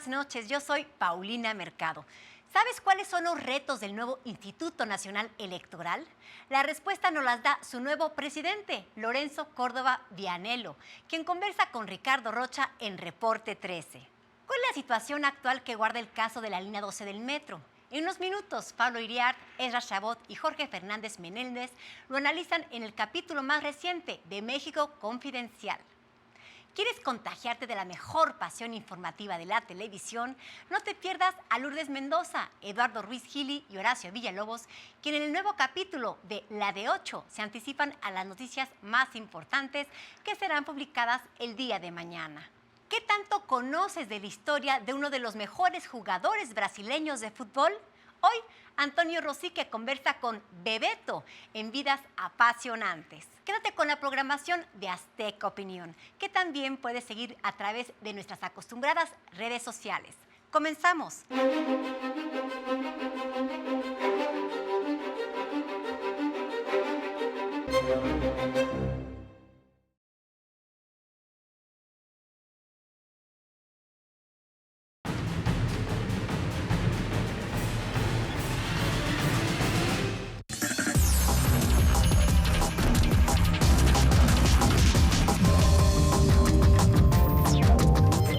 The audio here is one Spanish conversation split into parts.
buenas noches. Yo soy Paulina Mercado. ¿Sabes cuáles son los retos del nuevo Instituto Nacional Electoral? La respuesta nos las da su nuevo presidente, Lorenzo Córdoba Vianello, quien conversa con Ricardo Rocha en Reporte 13. ¿Cuál es la situación actual que guarda el caso de la línea 12 del metro? En unos minutos, Pablo Iriart, Ezra Chabot y Jorge Fernández Menéndez lo analizan en el capítulo más reciente de México Confidencial. ¿Quieres contagiarte de la mejor pasión informativa de la televisión? No te pierdas a Lourdes Mendoza, Eduardo Ruiz Gili y Horacio Villalobos, quienes en el nuevo capítulo de La de 8 se anticipan a las noticias más importantes que serán publicadas el día de mañana. ¿Qué tanto conoces de la historia de uno de los mejores jugadores brasileños de fútbol? Hoy, Antonio Rosique conversa con Bebeto en Vidas Apasionantes. Quédate con la programación de Azteca Opinión, que también puedes seguir a través de nuestras acostumbradas redes sociales. ¡Comenzamos!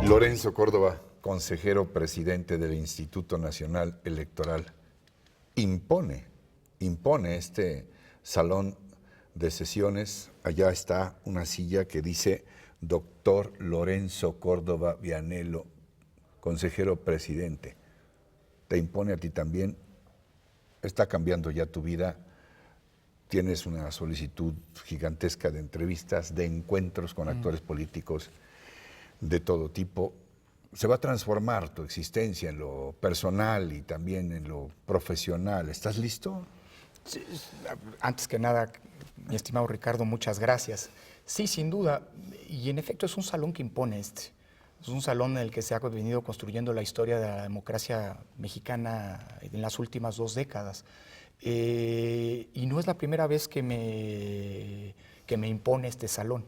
Lorenzo Córdoba, consejero presidente del Instituto Nacional Electoral, impone este salón de sesiones. Allá está una silla que dice doctor Lorenzo Córdoba Vianello, consejero presidente. Te impone a ti también, está cambiando ya tu vida. Tienes una solicitud gigantesca de entrevistas, de encuentros con actores políticos de todo tipo. Se va a transformar tu existencia en lo personal y también en lo profesional. ¿Estás listo? Sí, antes que nada, mi estimado Ricardo, muchas gracias. Sí, sin duda, y en efecto es un salón que impone Es un salón en el que se ha venido construyendo la historia de la democracia mexicana en las últimas 2 décadas. Y no es la primera vez que me impone este salón.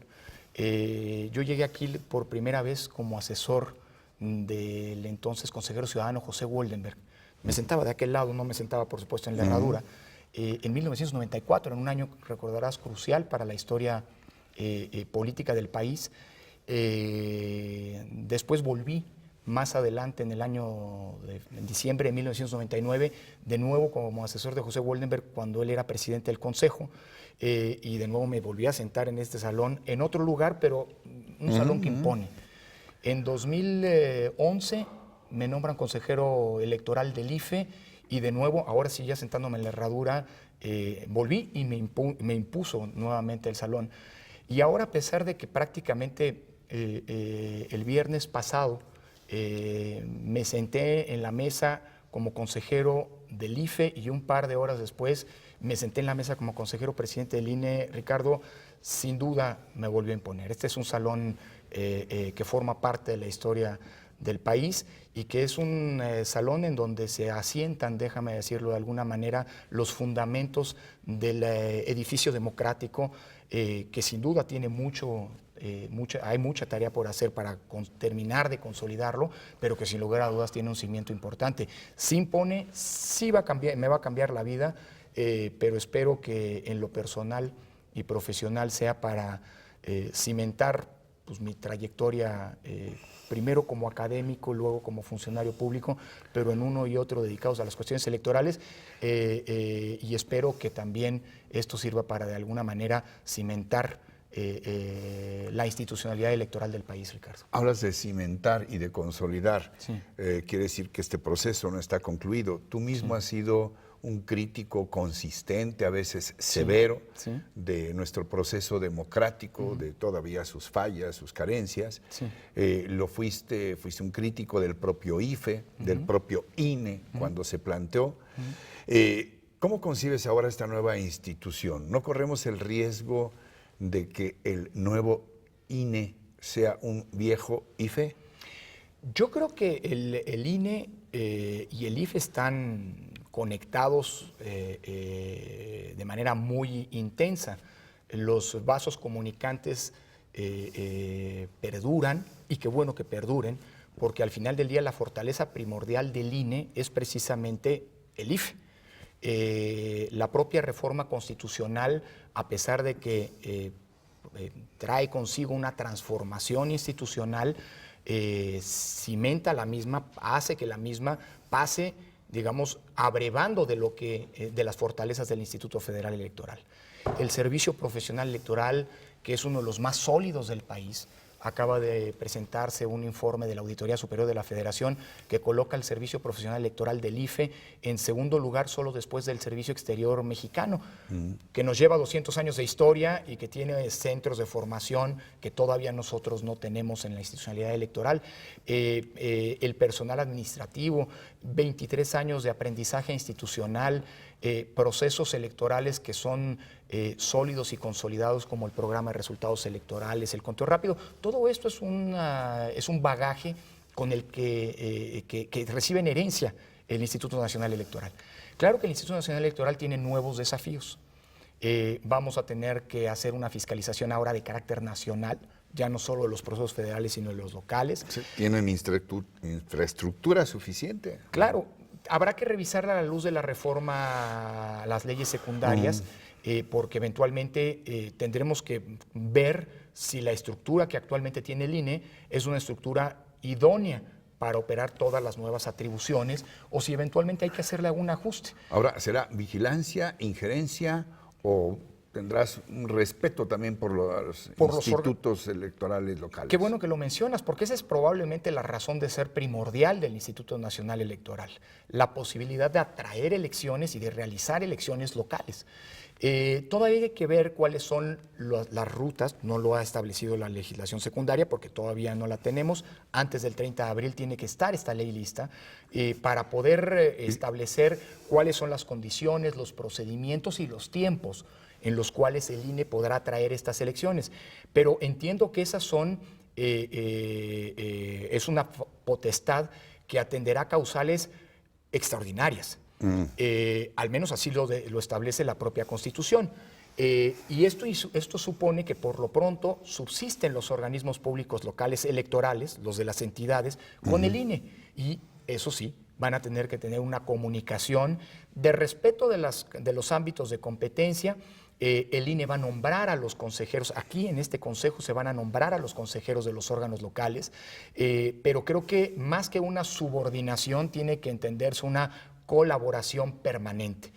Yo llegué aquí por primera vez como asesor del entonces consejero ciudadano José Woldenberg. Me sentaba de aquel lado, no me sentaba por supuesto en la herradura. En 1994, en un año, recordarás, crucial para la historia política del país. Después volví más adelante en diciembre de 1999, de nuevo como asesor de José Woldenberg cuando él era presidente del Consejo, y de nuevo me volví a sentar en este salón, en otro lugar, pero un salón que impone. En 2011 me nombran consejero electoral del IFE y de nuevo, ahora sí ya sentándome en la herradura, volví y me impuso nuevamente el salón. Y ahora, a pesar de que prácticamente el viernes pasado me senté en la mesa como consejero del IFE y un par de horas después me senté en la mesa como consejero presidente del INE, Ricardo, sin duda me volvió a imponer. Este es un salón que forma parte de la historia del país y que es un salón en donde se asientan, déjame decirlo de alguna manera, los fundamentos del edificio democrático, que sin duda tiene hay mucha tarea por hacer para terminar de consolidarlo, pero que sin lugar a dudas tiene un cimiento importante. Se impone, sí me va a cambiar la vida, pero espero que en lo personal y profesional sea para cimentar pues, mi trayectoria, primero como académico, luego como funcionario público, pero en uno y otro dedicados a las cuestiones electorales, y espero que también esto sirva para de alguna manera cimentar la institucionalidad electoral del país, Ricardo. Hablas de cimentar y de consolidar. Sí. Quiere decir que este proceso no está concluido. Tú mismo has sido un crítico consistente, a veces severo, de nuestro proceso democrático, de todavía sus fallas, sus carencias. Fuiste un crítico del propio IFE, del propio INE, cuando se planteó. ¿Cómo concibes ahora esta nueva institución? ¿No corremos el riesgo de que el nuevo INE sea un viejo IFE? Yo creo que el INE y el IFE están conectados de manera muy intensa. Los vasos comunicantes perduran, y qué bueno que perduren, porque al final del día la fortaleza primordial del INE es precisamente el IFE. La propia reforma constitucional, a pesar de que trae consigo una transformación institucional, cimenta la misma, hace que la misma pase, digamos, abrevando de las fortalezas del Instituto Federal Electoral. El servicio profesional electoral, que es uno de los más sólidos del país, acaba de presentarse un informe de la Auditoría Superior de la Federación que coloca el servicio profesional electoral del IFE en segundo lugar solo después del servicio exterior mexicano, que nos lleva 200 años de historia y que tiene centros de formación que todavía nosotros no tenemos en la institucionalidad electoral. El personal administrativo, 23 años de aprendizaje institucional, procesos electorales que son sólidos y consolidados como el programa de resultados electorales, el conteo rápido. Todo esto es un bagaje con el que recibe en herencia el Instituto Nacional Electoral. Claro que el Instituto Nacional Electoral tiene nuevos desafíos. Vamos a tener que hacer una fiscalización ahora de carácter nacional, ya no solo de los procesos federales, sino de los locales. Sí, ¿tienen infraestructura suficiente? Claro. Habrá que revisarla a la luz de la reforma a las leyes secundarias, porque eventualmente tendremos que ver si la estructura que actualmente tiene el INE es una estructura idónea para operar todas las nuevas atribuciones o si eventualmente hay que hacerle algún ajuste. Ahora, ¿será vigilancia, injerencia o tendrás un respeto también por los institutos electorales locales? Qué bueno que lo mencionas, porque esa es probablemente la razón de ser primordial del Instituto Nacional Electoral, la posibilidad de atraer elecciones y de realizar elecciones locales. Todavía hay que ver cuáles son las rutas, no lo ha establecido la legislación secundaria porque todavía no la tenemos. Antes del 30 de abril tiene que estar esta ley lista para poder establecer cuáles son las condiciones, los procedimientos y los tiempos en los cuales el INE podrá traer estas elecciones. Pero entiendo que esas son, es una potestad que atenderá a causales extraordinarias. Al menos así lo establece la propia Constitución. Y esto supone que por lo pronto subsisten los organismos públicos locales electorales, los de las entidades, con el INE. Y eso sí, van a tener que tener una comunicación de respeto de los ámbitos de competencia. El INE va a nombrar a los consejeros, aquí en este consejo se van a nombrar a los consejeros de los órganos locales, pero creo que más que una subordinación tiene que entenderse una colaboración permanente.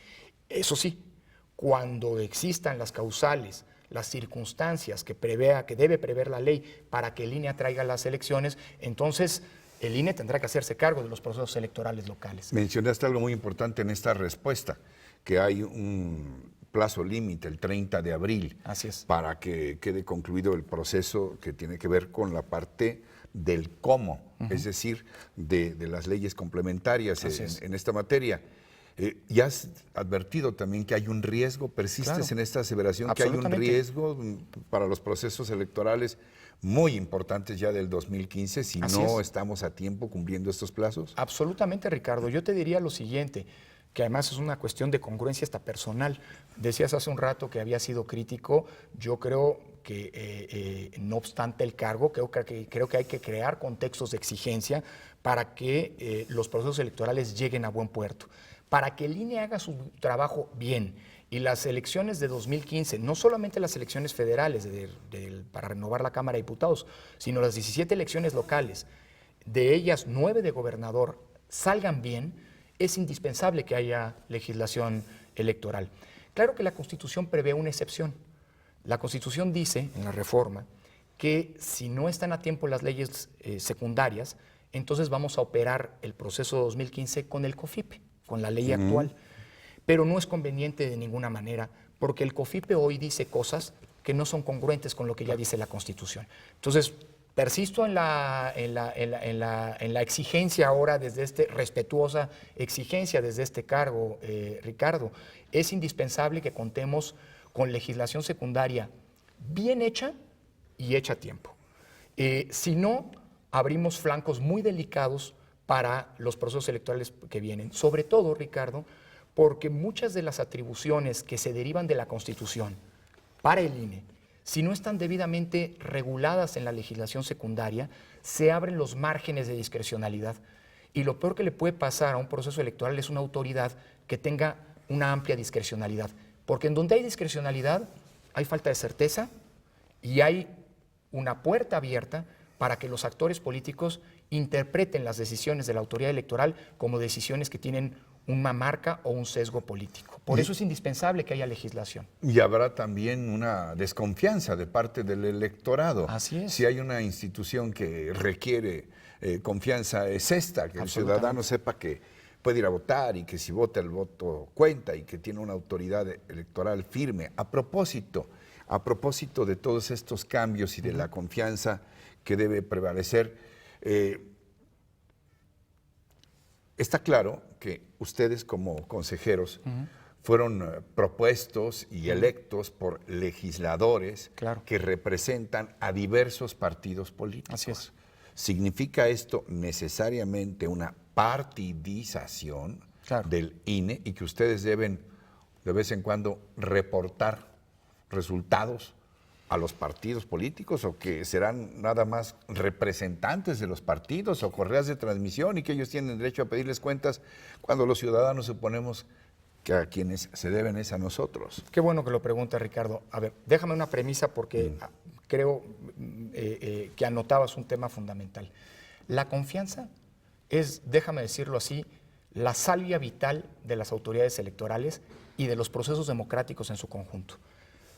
Eso sí, cuando existan las causales, las circunstancias que debe prever la ley para que el INE atraiga las elecciones, entonces el INE tendrá que hacerse cargo de los procesos electorales locales. Mencionaste algo muy importante en esta respuesta, que hay un plazo límite, el 30 de abril, Así es. para que quede concluido el proceso que tiene que ver con la parte del cómo, es decir, de las leyes complementarias en esta materia. Y has advertido también que hay un riesgo, persistes en esta aseveración, que hay un riesgo para los procesos electorales muy importantes ya del 2015, si no estamos a tiempo cumpliendo estos plazos. Absolutamente, Ricardo. Yo te diría lo siguiente, que además es una cuestión de congruencia hasta personal. Decías hace un rato que había sido crítico. Yo creo que, no obstante el cargo, creo que hay que crear contextos de exigencia para que los procesos electorales lleguen a buen puerto, para que el INE haga su trabajo bien. Y las elecciones de 2015, no solamente las elecciones federales para renovar la Cámara de Diputados, sino las 17 elecciones locales, de ellas 9 de gobernador, salgan bien, es indispensable que haya legislación electoral. Claro que la Constitución prevé una excepción. La Constitución dice, en la reforma, que si no están a tiempo las leyes secundarias, entonces vamos a operar el proceso 2015 con el COFIPE, con la ley actual. Pero no es conveniente de ninguna manera, porque el COFIPE hoy dice cosas que no son congruentes con lo que ya dice la Constitución. Entonces, persisto en la exigencia ahora, respetuosa exigencia desde este cargo, Ricardo. Es indispensable que contemos con legislación secundaria bien hecha y hecha a tiempo. Si no, abrimos flancos muy delicados para los procesos electorales que vienen. Sobre todo, Ricardo, porque muchas de las atribuciones que se derivan de la Constitución para el INE si no están debidamente reguladas en la legislación secundaria, se abren los márgenes de discrecionalidad. Y lo peor que le puede pasar a un proceso electoral es una autoridad que tenga una amplia discrecionalidad. Porque en donde hay discrecionalidad hay falta de certeza y hay una puerta abierta para que los actores políticos interpreten las decisiones de la autoridad electoral como decisiones que tienen una marca o un sesgo político. Por eso es indispensable que haya legislación. Y habrá también una desconfianza de parte del electorado. Así es. Si hay una institución que requiere confianza, es esta, que el ciudadano sepa que puede ir a votar y que si vota el voto cuenta y que tiene una autoridad electoral firme. A propósito de todos estos cambios y de la confianza que debe prevalecer, está claro que ustedes como consejeros fueron propuestos y electos por legisladores que representan a diversos partidos políticos. Así es. ¿Significa esto necesariamente una partidización del INE y que ustedes deben de vez en cuando reportar resultados a los partidos políticos, o que serán nada más representantes de los partidos o correas de transmisión y que ellos tienen derecho a pedirles cuentas cuando los ciudadanos suponemos que a quienes se deben es a nosotros? Qué bueno que lo pregunta, Ricardo. A ver, déjame una premisa porque creo que anotabas un tema fundamental. La confianza es, déjame decirlo así, la salvia vital de las autoridades electorales y de los procesos democráticos en su conjunto.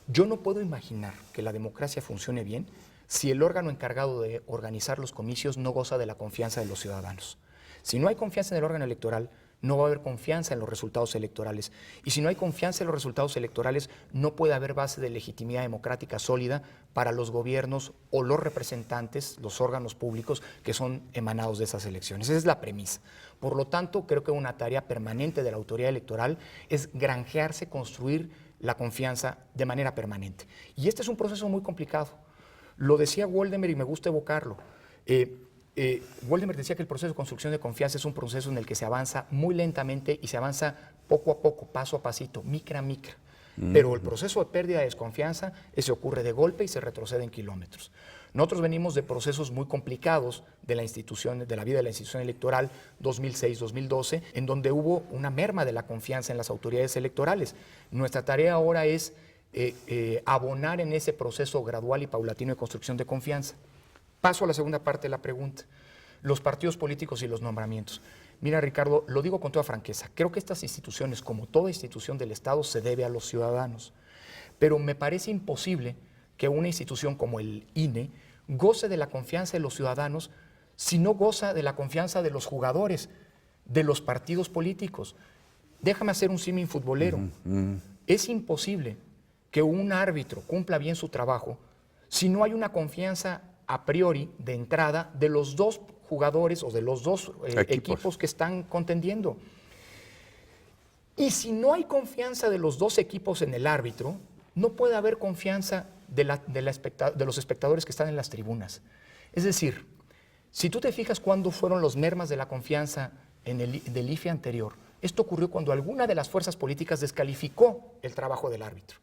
Yo no puedo imaginar que la democracia funcione bien si el órgano encargado de organizar los comicios no goza de la confianza de los ciudadanos. Si no hay confianza en el órgano electoral, no va a haber confianza en los resultados electorales. Y si no hay confianza en los resultados electorales, no puede haber base de legitimidad democrática sólida para los gobiernos o los representantes, los órganos públicos que son emanados de esas elecciones. Esa es la premisa. Por lo tanto, creo que una tarea permanente de la autoridad electoral es granjearse, construir la confianza de manera permanente. Y este es un proceso muy complicado. Lo decía Woldemar y me gusta evocarlo. Woldemar decía que el proceso de construcción de confianza es un proceso en el que se avanza muy lentamente y se avanza poco a poco, paso a pasito, micra a micra. Pero el proceso de pérdida de desconfianza, ese ocurre de golpe y se retrocede en kilómetros. Nosotros venimos de procesos muy complicados de la institución, de la vida de la institución electoral 2006-2012, en donde hubo una merma de la confianza en las autoridades electorales. Nuestra tarea ahora es abonar en ese proceso gradual y paulatino de construcción de confianza. Paso a la segunda parte de la pregunta, los partidos políticos y los nombramientos. Mira, Ricardo, lo digo con toda franqueza, creo que estas instituciones, como toda institución del Estado, se debe a los ciudadanos, pero me parece imposible que una institución como el INE goce de la confianza de los ciudadanos si no goza de la confianza de los jugadores, de los partidos políticos. Déjame hacer un símil futbolero. Es imposible que un árbitro cumpla bien su trabajo si no hay una confianza a priori de entrada de los dos jugadores o de los dos equipos que están contendiendo. Y si no hay confianza de los dos equipos en el árbitro, no puede haber confianza de los espectadores que están en las tribunas. Es decir, si tú te fijas cuándo fueron los mermas de la confianza del IFE anterior, esto ocurrió cuando alguna de las fuerzas políticas descalificó el trabajo del árbitro.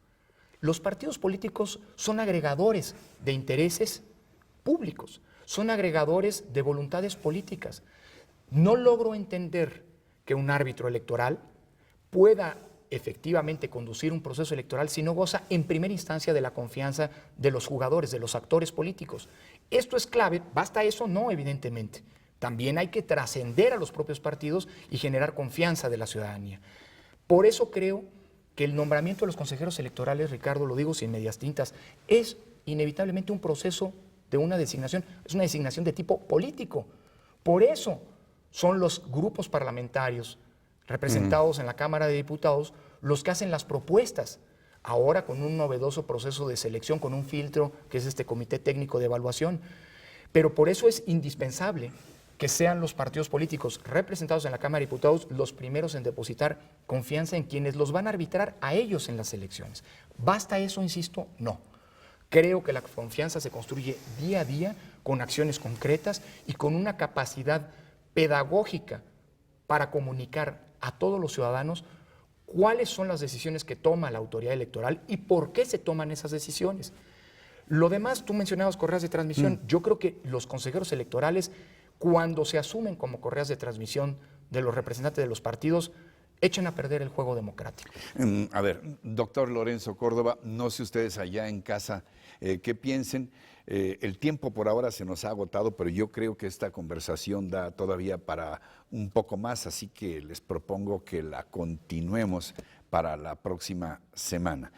Los partidos políticos son agregadores de intereses públicos, son agregadores de voluntades políticas. No logro entender que un árbitro electoral pueda efectivamente conducir un proceso electoral si no goza en primera instancia de la confianza de los jugadores, de los actores políticos. Esto es clave, ¿basta eso? No, evidentemente. También hay que trascender a los propios partidos y generar confianza de la ciudadanía. Por eso creo que el nombramiento de los consejeros electorales, Ricardo, lo digo sin medias tintas, es inevitablemente un proceso de una designación, es una designación de tipo político. Por eso son los grupos parlamentarios representados en la Cámara de Diputados los que hacen las propuestas, ahora con un novedoso proceso de selección, con un filtro que es este Comité Técnico de Evaluación. Pero por eso es indispensable que sean los partidos políticos representados en la Cámara de Diputados los primeros en depositar confianza en quienes los van a arbitrar a ellos en las elecciones. ¿Basta eso, insisto? No. Creo que la confianza se construye día a día con acciones concretas y con una capacidad pedagógica para comunicar a todos los ciudadanos cuáles son las decisiones que toma la autoridad electoral y por qué se toman esas decisiones. Lo demás, tú mencionabas correas de transmisión. Yo creo que los consejeros electorales, cuando se asumen como correas de transmisión de los representantes de los partidos, echan a perder el juego democrático. A ver, doctor Lorenzo Córdoba, no sé ustedes allá en casa qué piensen. El tiempo por ahora se nos ha agotado, pero yo creo que esta conversación da todavía para un poco más, así que les propongo que la continuemos para la próxima semana.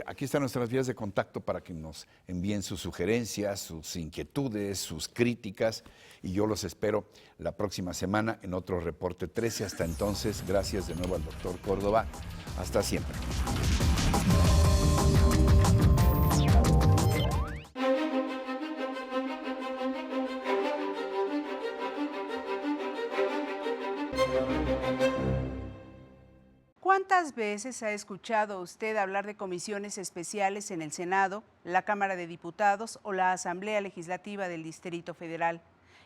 Aquí están nuestras vías de contacto para que nos envíen sus sugerencias, sus inquietudes, sus críticas, y yo los espero la próxima semana en otro Reporte 13. Hasta entonces, gracias de nuevo al doctor Córdoba. Hasta siempre. ¿Cuántas veces ha escuchado usted hablar de comisiones especiales en el Senado, la Cámara de Diputados o la Asamblea Legislativa del Distrito Federal?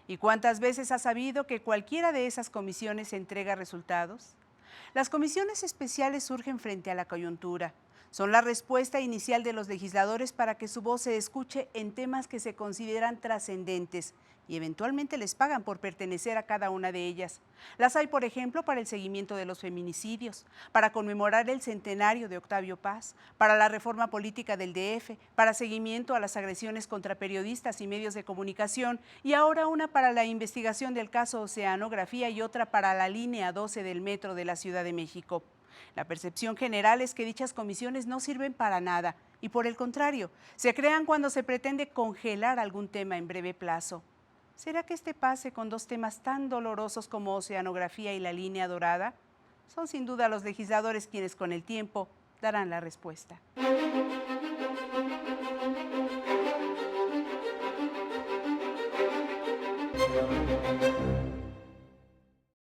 ¿Y cuántas veces ha sabido que cualquiera de esas comisiones entrega resultados? Las comisiones especiales surgen frente a la coyuntura. Son la respuesta inicial de los legisladores para que su voz se escuche en temas que se consideran trascendentes y eventualmente les pagan por pertenecer a cada una de ellas. Las hay, por ejemplo, para el seguimiento de los feminicidios, para conmemorar el centenario de Octavio Paz, para la reforma política del DF, para seguimiento a las agresiones contra periodistas y medios de comunicación, y ahora una para la investigación del caso Oceanografía y otra para la línea 12 del metro de la Ciudad de México. La percepción general es que dichas comisiones no sirven para nada y, por el contrario, se crean cuando se pretende congelar algún tema en breve plazo. ¿Será que este pase con dos temas tan dolorosos como Oceanografía y la línea dorada? Son sin duda los legisladores quienes con el tiempo darán la respuesta.